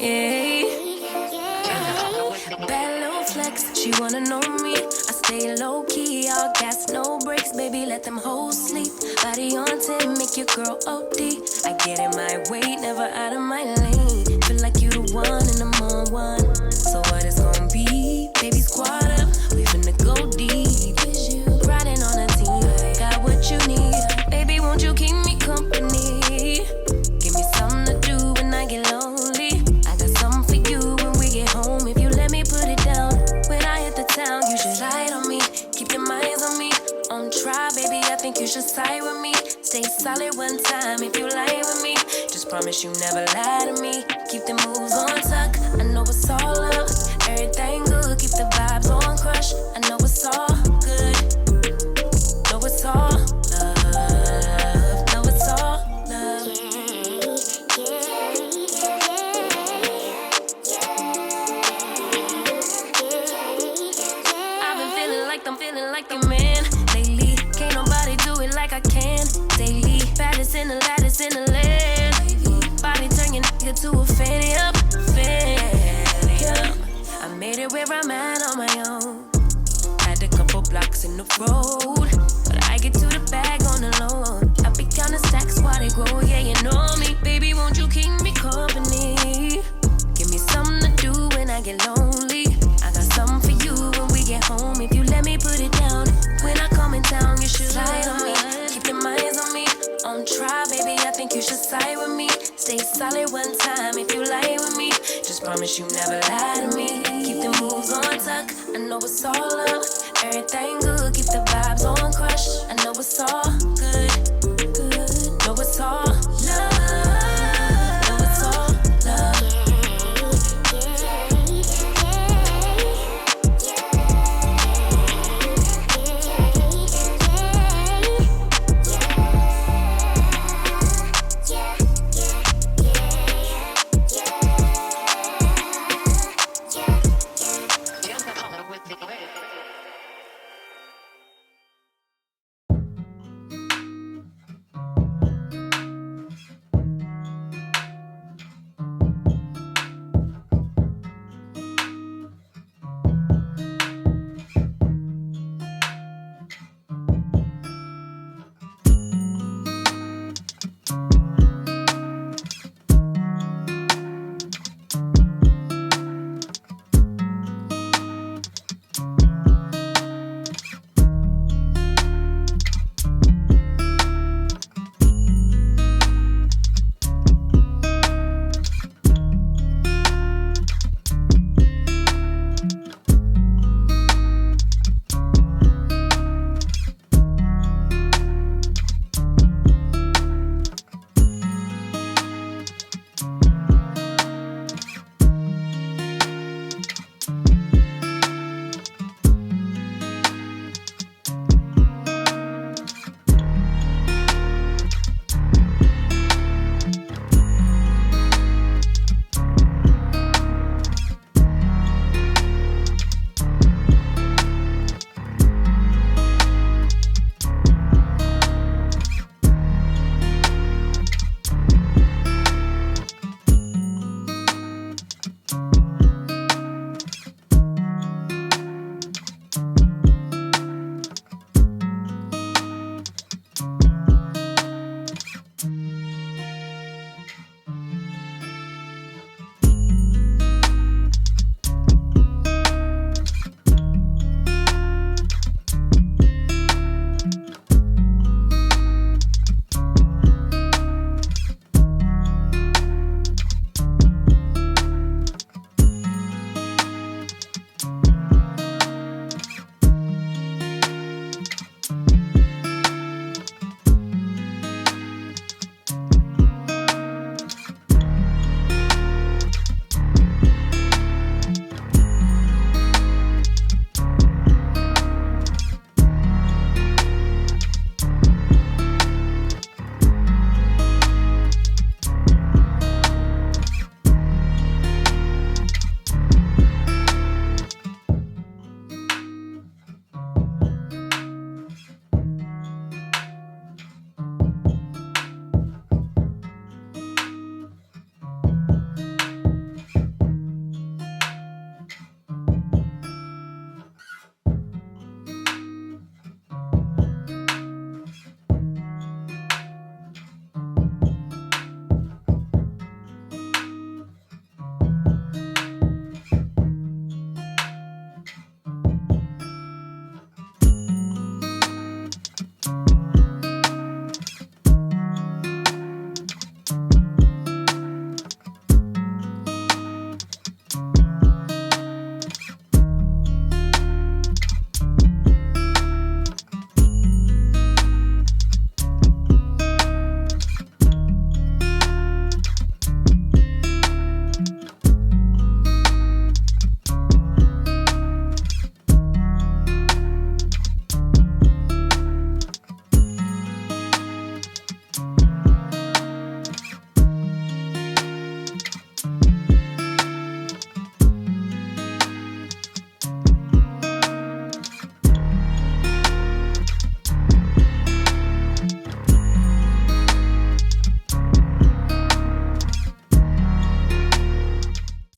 Yeah. Bad little flex, she wanna know me. I stay low key, all gas, no brakes. Baby, let them hoes sleep. Body on 10, make your girl OD. I get in my way, never out of my lane. Feel like you the one and I'm on one. So what it's gonna be? Baby, squad up, we finna go deep. Riding on a team, got what you need. Baby, won't you keep me company? Give me something to do when I get lonely. I got something for you when we get home. If you let me put it down, when I hit the town, you should ride on me. Keep your minds on me. On try, baby, I think you should side with me. Stay solid one time if you lie with me. Just promise you never lie to me. Keep the moves on tuck. I know it's all love. Everything good. Keep the vibes on crush. I know it's all good. Know it's all love. Know it's all love. I've been feeling like I'm feeling like a man lately. Can't nobody do it like I can daily. Baddest in the lattice in the land. Body turn your nigga to a fanny up. I made it where I'm at on my own. Had a couple blocks in the road, but I get to the bag on the low. I be counting stacks while they grow. Yeah, you know me. Baby, won't you keep me company? Give me something to do when I get lonely. I got something for you when we get home. If you let me put it down, when I come in town, you should slide on me. Keep your minds on me. On try, baby, I think you should side with me. Stay solid one time if you lie with me. Just promise you never lie to me. Keep the moves on tuck. I know it's all love. Everything good. Keep the vibes on crush. I know it's all